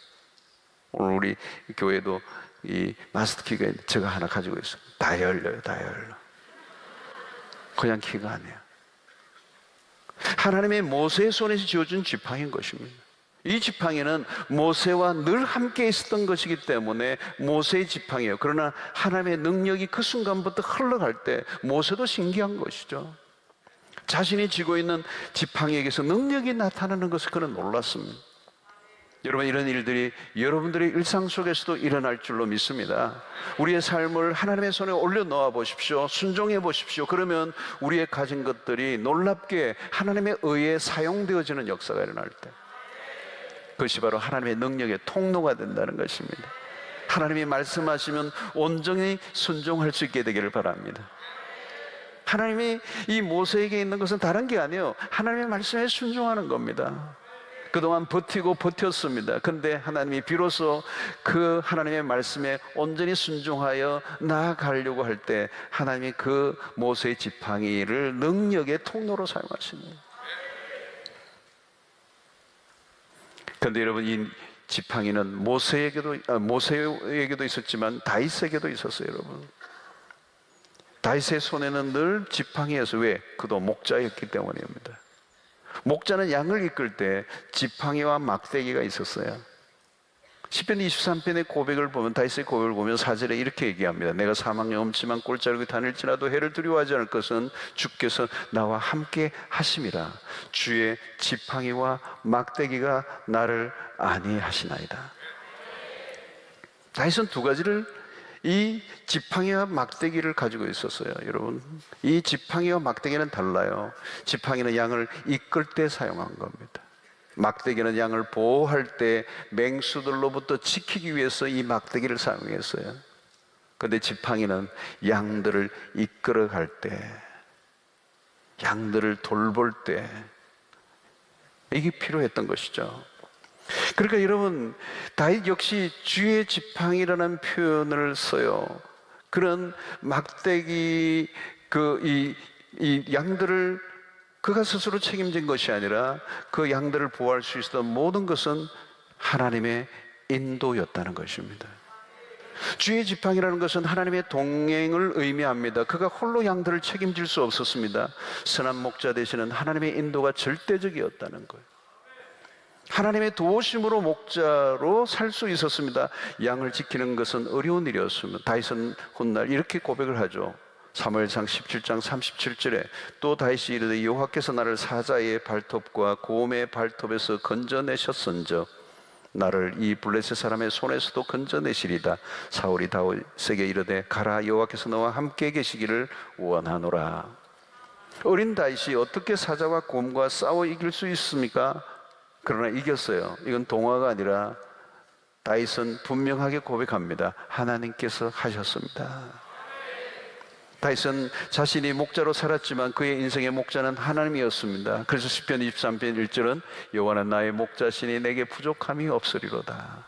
오늘 우리 교회도 이 마스터 키가 있는데 제가 하나 가지고 있어요. 다 열려요. 그냥 키가 아니에요. 하나님의 모세의 손에서 지어준 지팡이인 것입니다. 이 지팡이는 모세와 늘 함께 있었던 것이기 때문에 모세의 지팡이에요. 그러나 하나님의 능력이 그 순간부터 흘러갈 때 모세도 신기한 것이죠. 자신이 쥐고 있는 지팡이에게서 능력이 나타나는 것을 그는 놀랐습니다. 여러분, 이런 일들이 여러분들의 일상 속에서도 일어날 줄로 믿습니다. 우리의 삶을 하나님의 손에 올려놓아 보십시오. 순종해 보십시오. 그러면 우리의 가진 것들이 놀랍게 하나님의 의에 사용되어지는 역사가 일어날 때, 그것이 바로 하나님의 능력의 통로가 된다는 것입니다. 하나님이 말씀하시면 온전히 순종할 수 있게 되기를 바랍니다. 하나님이 이 모세에게 있는 것은 다른 게 아니에요. 하나님의 말씀에 순종하는 겁니다. 그동안 버텼습니다. 그런데 하나님이 비로소 그 하나님의 말씀에 온전히 순종하여 나아가려고 할 때 하나님이 그 모세의 지팡이를 능력의 통로로 사용하십니다. 그런데 여러분, 이 지팡이는 모세에게도 있었지만 다윗에게도 있었어요. 여러분, 다윗의 손에는 늘 지팡이에서, 왜? 그도 목자였기 때문입니다. 목자는 양을 이끌 때 지팡이와 막대기가 있었어요. 시편 23편의 고백을 보면, 다윗의 고백을 보면 4절에 이렇게 얘기합니다. 내가 사망의 엄침한 꼴자락에 다닐지라도 해를 두려워하지 않을 것은 주께서 나와 함께 하심이라. 주의 지팡이와 막대기가 나를 안위하시나이다. 다윗은 두 가지를, 이 지팡이와 막대기를 가지고 있었어요. 여러분, 이 지팡이와 막대기는 달라요. 지팡이는 양을 이끌 때 사용한 겁니다. 막대기는 양을 보호할 때 맹수들로부터 지키기 위해서 이 막대기를 사용했어요. 그런데 지팡이는 양들을 이끌어갈 때, 양들을 돌볼 때 이게 필요했던 것이죠. 그러니까 여러분, 다윗 역시 주의 지팡이라는 표현을 써요. 그런 막대기, 이 양들을 그가 스스로 책임진 것이 아니라 그 양들을 보호할 수 있었던 모든 것은 하나님의 인도였다는 것입니다. 주의 지팡이라는 것은 하나님의 동행을 의미합니다. 그가 홀로 양들을 책임질 수 없었습니다. 선한 목자 되시는 하나님의 인도가 절대적이었다는 거예요. 하나님의 도우심으로 목자로 살 수 있었습니다. 양을 지키는 것은 어려운 일이었습니다. 다윗은 훗날 이렇게 고백을 하죠. 사무엘상 17장 37절에 또 다윗이 이르되 여호와께서 나를 사자의 발톱과 곰의 발톱에서 건져내셨은즉 나를 이 블레셋 사람의 손에서도 건져내시리다. 사울이 다윗에게 이르되 가라, 여호와께서 너와 함께 계시기를 원하노라. 어린 다윗이 어떻게 사자와 곰과 싸워 이길 수 있습니까? 그러나 이겼어요. 이건 동화가 아니라 다윗은 분명하게 고백합니다. 하나님께서 하셨습니다. 다윗은 자신이 목자로 살았지만 그의 인생의 목자는 하나님이었습니다. 그래서 시편 23편 1절은 여호와는 나의 목자시니 내게 부족함이 없으리로다.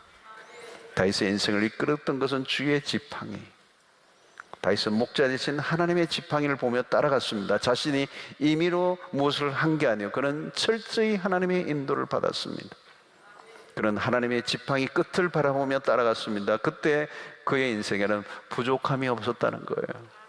다윗의 인생을 이끌었던 것은 주의 지팡이. 다윗은 목자 되신 하나님의 지팡이를 보며 따라갔습니다. 자신이 임의로 무엇을 한 게 아니에요. 그는 철저히 하나님의 인도를 받았습니다. 그는 하나님의 지팡이 끝을 바라보며 따라갔습니다. 그때 그의 인생에는 부족함이 없었다는 거예요.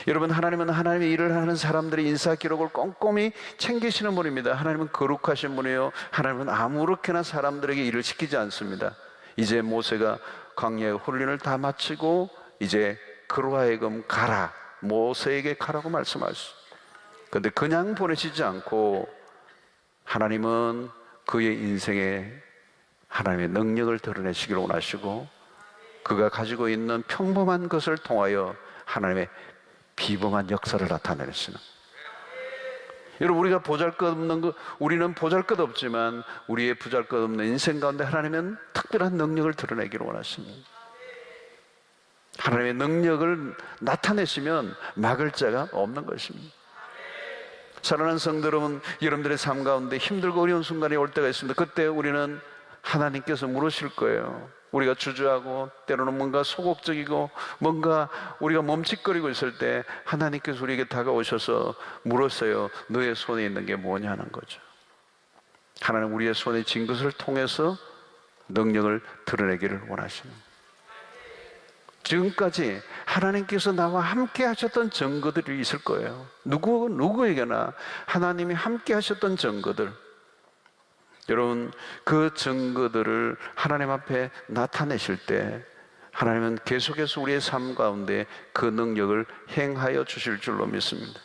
여러분, 하나님은 하나님의 일을 하는 사람들의 인사 기록을 꼼꼼히 챙기시는 분입니다. 하나님은 거룩하신 분이에요. 하나님은 아무렇게나 사람들에게 일을 시키지 않습니다. 이제 모세가 광야의 훈련을 다 마치고 이제 그로 하여금 가라, 모세에게 가라고 말씀하시죠. 그런데 그냥 보내시지 않고 하나님은 그의 인생에 하나님의 능력을 드러내시기를 원하시고 그가 가지고 있는 평범한 것을 통하여 하나님의 비범한 역사를 나타내시는. 여러분, 우리가 보잘것없는 것, 우리는 보잘것없지만 우리의 보잘것없는 인생 가운데 하나님은 특별한 능력을 드러내기를 원하십니다. 하나님의 능력을 나타내시면 막을 자가 없는 것입니다. 사랑하는 성도 여러분, 여러분들의 삶 가운데 힘들고 어려운 순간이 올 때가 있습니다. 그때 우리는 하나님께서 물으실 거예요. 우리가 주저하고 때로는 뭔가 소극적이고 뭔가 우리가 멈칫거리고 있을 때 하나님께서 우리에게 다가오셔서 물었어요. 너의 손에 있는 게 뭐냐는 거죠. 하나님 우리의 손에 쥔 것을 통해서 능력을 드러내기를 원하시는, 지금까지 하나님께서 나와 함께 하셨던 증거들이 있을 거예요. 누구에게나 하나님이 함께 하셨던 증거들, 여러분, 그 증거들을 하나님 앞에 나타내실 때 하나님은 계속해서 우리의 삶 가운데 그 능력을 행하여 주실 줄로 믿습니다.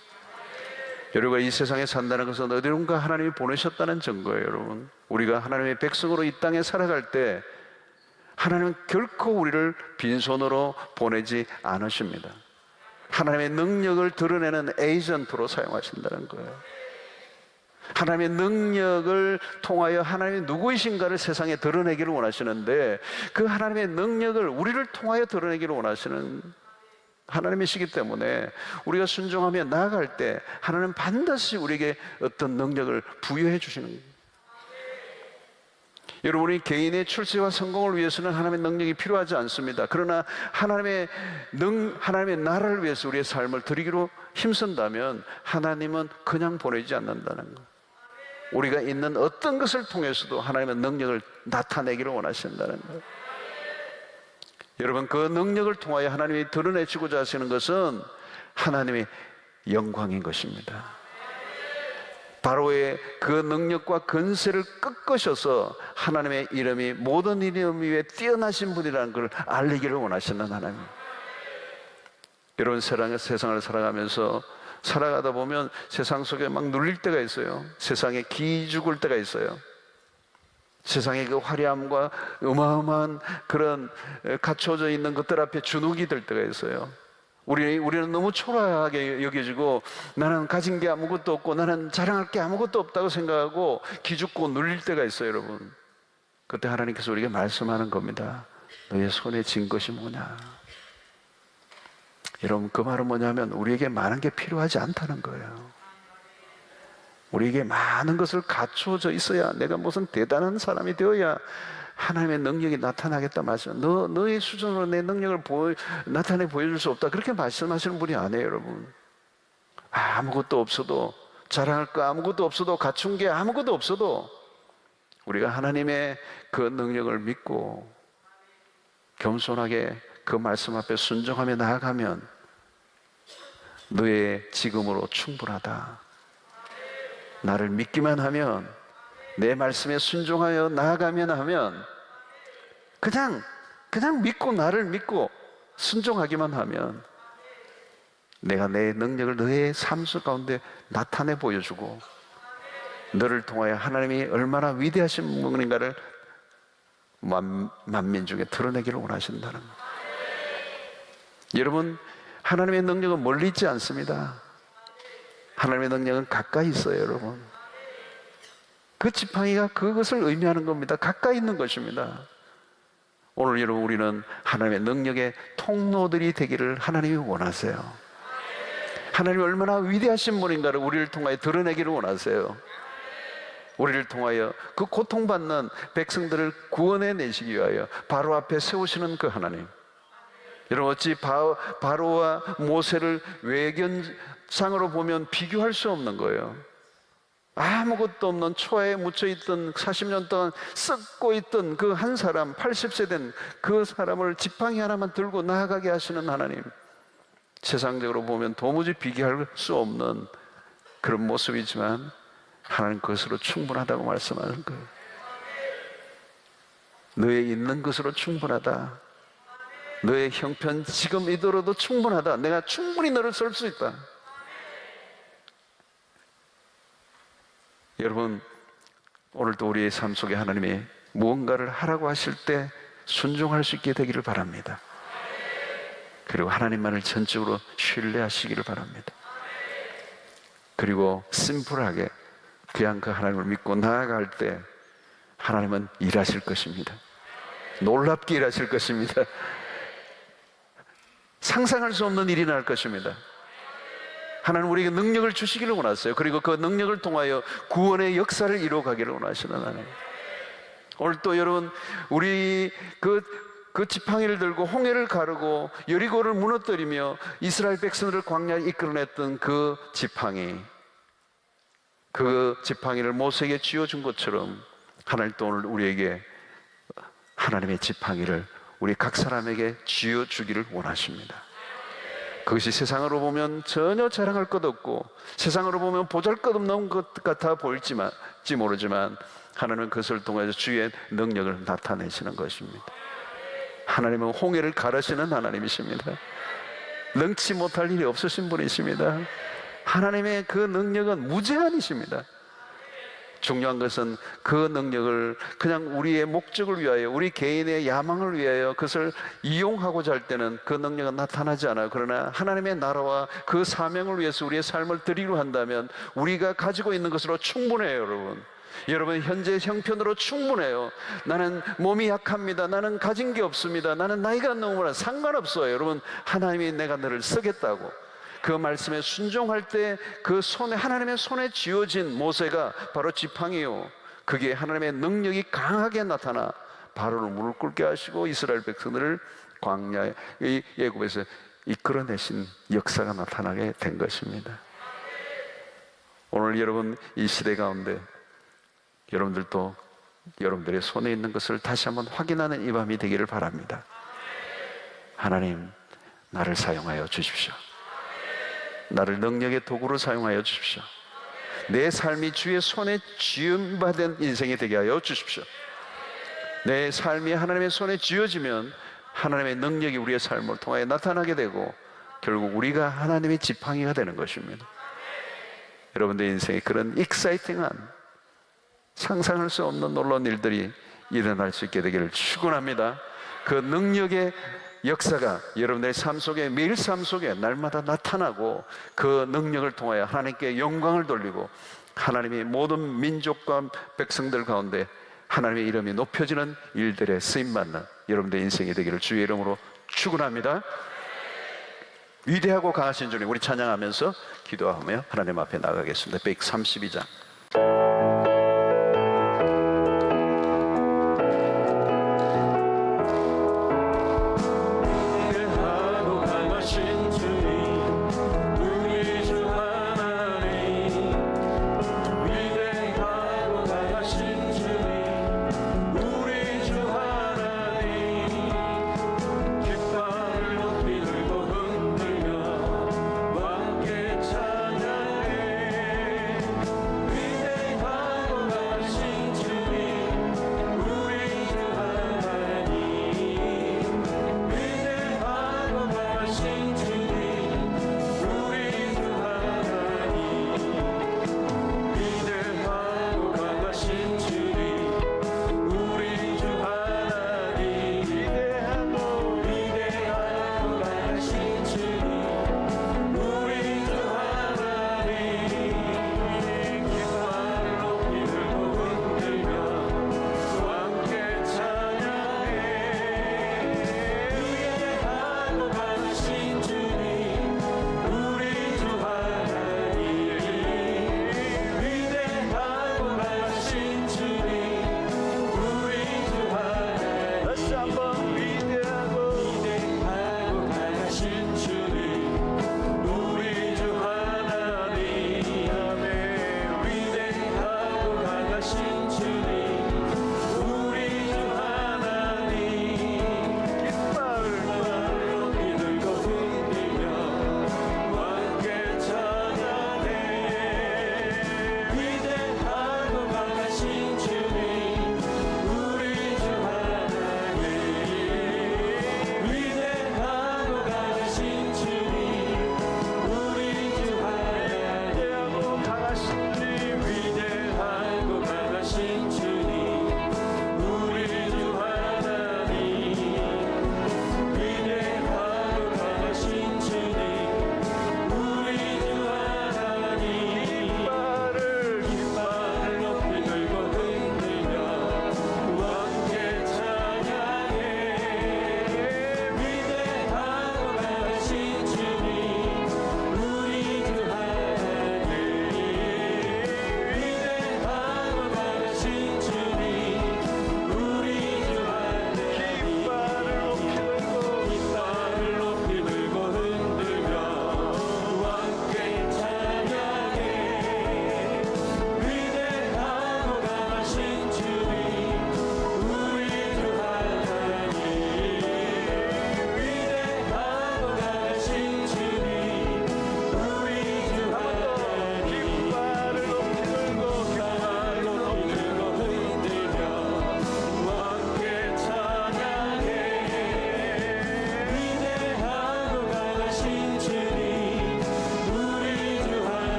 여러분과 이 세상에 산다는 것은 어디론가 하나님이 보내셨다는 증거예요. 여러분, 우리가 하나님의 백성으로 이 땅에 살아갈 때 하나님은 결코 우리를 빈손으로 보내지 않으십니다. 하나님의 능력을 드러내는 에이전트로 사용하신다는 거예요. 하나님의 능력을 통하여 하나님이 누구이신가를 세상에 드러내기를 원하시는데 그 하나님의 능력을 우리를 통하여 드러내기를 원하시는 하나님이시기 때문에 우리가 순종하며 나아갈 때 하나님은 반드시 우리에게 어떤 능력을 부여해 주시는 거예요. 여러분, 우리 개인의 출세와 성공을 위해서는 하나님의 능력이 필요하지 않습니다. 그러나 하나님의 나라를 위해서 우리의 삶을 드리기로 힘쓴다면 하나님은 그냥 보내지 않는다는 것. 우리가 있는 어떤 것을 통해서도 하나님의 능력을 나타내기를 원하신다는 것. 여러분, 그 능력을 통하여 하나님이 드러내시고자 하시는 것은 하나님의 영광인 것입니다. 바로의 그 능력과 건세를 꺾으셔서 하나님의 이름이 모든 이름 위에 뛰어나신 분이라는 걸 알리기를 원하시는 하나님. 여러분, 세상을 살아가면서 살아가다 보면 세상 속에 막 눌릴 때가 있어요. 세상에 기죽을 때가 있어요. 세상의 그 화려함과 어마어마한 그런 갖춰져 있는 것들 앞에 주눅이 들 때가 있어요. 우리는 너무 초라하게 여겨지고, 나는 가진 게 아무것도 없고 나는 자랑할 게 아무것도 없다고 생각하고 기죽고 눌릴 때가 있어요. 여러분, 그때 하나님께서 우리에게 말씀하는 겁니다. 너의 손에 쥔 것이 뭐냐? 여러분, 그 말은 뭐냐면 우리에게 많은 게 필요하지 않다는 거예요. 우리에게 많은 것을 갖춰져 있어야, 내가 무슨 대단한 사람이 되어야 하나님의 능력이 나타나겠다 말씀. 너의 수준으로 내 능력을 나타내 보여줄 수 없다, 그렇게 말씀하시는 분이 아니에요. 여러분, 아무것도 없어도, 자랑할 거 아무것도 없어도, 갖춘 게 아무것도 없어도 우리가 하나님의 그 능력을 믿고 겸손하게 그 말씀 앞에 순종하며 나아가면 너의 지금으로 충분하다. 나를 믿기만 하면, 내 말씀에 순종하여 나아가면 하면, 그냥 믿고, 나를 믿고 순종하기만 하면 내가 내 능력을 너의 삶 가운데 나타내 보여주고, 너를 통하여 하나님이 얼마나 위대하신 분인가를 만민 중에 드러내기를 원하신다는 거예요. 여러분, 하나님의 능력은 멀리 있지 않습니다. 하나님의 능력은 가까이 있어요. 여러분, 그 지팡이가 그것을 의미하는 겁니다. 가까이 있는 것입니다. 오늘 여러분, 우리는 하나님의 능력의 통로들이 되기를 하나님이 원하세요. 하나님이 얼마나 위대하신 분인가를 우리를 통하여 드러내기를 원하세요. 우리를 통하여 그 고통받는 백성들을 구원해 내시기 위하여 바로 앞에 세우시는 그 하나님. 여러분, 어찌 바로와 모세를 외견상으로 보면 비교할 수 없는 거예요. 아무것도 없는 초아에 묻혀있던, 40년 동안 썩고 있던 그 한 사람, 80세 된 그 사람을 지팡이 하나만 들고 나아가게 하시는 하나님. 세상적으로 보면 도무지 비교할 수 없는 그런 모습이지만 하나님 그것으로 충분하다고 말씀하는 거예요. 너의 있는 것으로 충분하다. 너의 형편 지금 이대로도 충분하다. 내가 충분히 너를 쓸 수 있다. 여러분, 오늘도 우리의 삶 속에 하나님이 무언가를 하라고 하실 때 순종할 수 있게 되기를 바랍니다. 그리고 하나님만을 전적으로 신뢰하시기를 바랍니다. 그리고 심플하게 그냥 그 하나님을 믿고 나아갈 때 하나님은 일하실 것입니다. 놀랍게 일하실 것입니다. 상상할 수 없는 일이 날 것입니다. 하나님 우리에게 능력을 주시기를 원하세요. 그리고 그 능력을 통하여 구원의 역사를 이루어가기를 원하시는 하나님. 오늘 또 여러분, 우리 그 지팡이를 들고 홍해를 가르고 여리고를 무너뜨리며 이스라엘 백성들을 광야에 이끌어냈던 그 지팡이를 모세에게 쥐어준 것처럼 하나님 또 오늘 우리에게 하나님의 지팡이를 우리 각 사람에게 쥐어주기를 원하십니다. 그것이 세상으로 보면 전혀 자랑할 것 없고, 세상으로 보면 보잘것없는 것 같아 보일지 모르지만 하나님은 그것을 통해서 주의 능력을 나타내시는 것입니다. 하나님은 홍해를 가르시는 하나님이십니다. 능치 못할 일이 없으신 분이십니다. 하나님의 그 능력은 무제한이십니다. 중요한 것은 그 능력을 그냥 우리의 목적을 위하여, 우리 개인의 야망을 위하여 그것을 이용하고자 할 때는 그 능력은 나타나지 않아요. 그러나 하나님의 나라와 그 사명을 위해서 우리의 삶을 드리려 한다면 우리가 가지고 있는 것으로 충분해요. 여러분 현재 형편으로 충분해요. 나는 몸이 약합니다. 나는 가진 게 없습니다. 나는 나이가 너무 많아. 상관없어요. 여러분, 하나님이 내가 너를 쓰겠다고 그 말씀에 순종할 때 그 손에, 하나님의 손에 쥐어진 모세가 바로 지팡이요, 그게 하나님의 능력이 강하게 나타나 바로를 무릎 꿇게 하시고 이스라엘 백성들을 광야의 애굽에서 이끌어내신 역사가 나타나게 된 것입니다. 오늘 여러분 이 시대 가운데 여러분들도 여러분들의 손에 있는 것을 다시 한번 확인하는 이 밤이 되기를 바랍니다. 하나님, 나를 사용하여 주십시오. 나를 능력의 도구로 사용하여 주십시오. 내 삶이 주의 손에 쥐음받은 인생이 되게 하여 주십시오. 내 삶이 하나님의 손에 쥐어지면 하나님의 능력이 우리의 삶을 통하여 나타나게 되고 결국 우리가 하나님의 지팡이가 되는 것입니다. 여러분들 인생에 그런 익사이팅한 상상할 수 없는 놀라운 일들이 일어날 수 있게 되기를 축원합니다. 그 능력의 역사가 여러분들의 삶 속에, 매일 삶 속에 날마다 나타나고 그 능력을 통하여 하나님께 영광을 돌리고 하나님이 모든 민족과 백성들 가운데 하나님의 이름이 높여지는 일들에 쓰임받는 여러분들의 인생이 되기를 주의 이름으로 축원합니다. 위대하고 강하신 주님, 우리 찬양하면서 기도하며 하나님 앞에 나가겠습니다. 132장.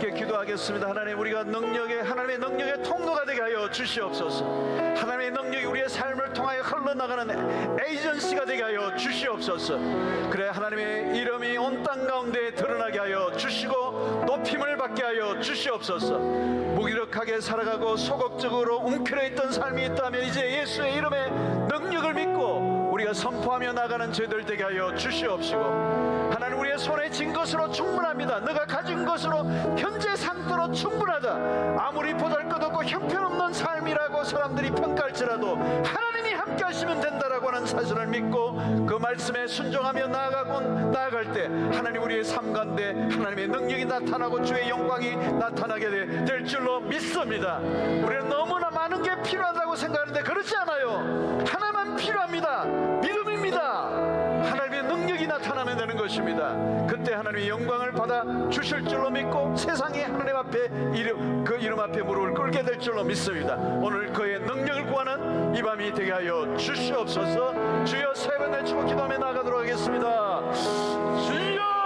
기도하겠습니다. 하나님, 우리가 하나님의 능력의 통로가 되게 하여 주시옵소서. 하나님의 능력이 우리의 삶을 통하여 흘러나가는 에이전시가 되게 하여 주시옵소서. 그래, 하나님의 이름이 온 땅 가운데 드러나게 하여 주시고 높임을 받게 하여 주시옵소서. 무기력하게 살아가고 소극적으로 움켜려 있던 삶이 있다면 이제 예수의 이름의 능력을 믿고 우리가 선포하며 나가는 저희들 되게 하여 주시옵시고, 하나님, 우리의 손에 쥔 것으로 충분합니다. 너가 가진 것으로 현재 상태로 충분하다. 아무리 보잘것없고 형편없는 삶이 사람이라고 사람들이 평가할지라도 하나님이 함께 하시면 된다라고 하는 사실을 믿고 그 말씀에 순종하며 나아갈 때 하나님 우리의 삶 가운데 하나님의 능력이 나타나고 주의 영광이 나타나게 될 줄로 믿습니다. 우리는 너무나 많은 게 필요하다고 생각하는데 그렇지 않아요. 하나만 필요합니다. 믿음입니다. 하나님의 능력이 나타나면 되는 것입니다. 그때 하나님의 영광을 받아 주실 줄로 믿고 세상에 하나님 앞에 그 이름 앞에 무릎을 꿇게 될 줄로 믿습니다. 오늘 그의 능력을 구하는 이 밤이 되게 하여 주시옵소서. 주여 세 번 외치고 기도하며 나가도록 하겠습니다. 주여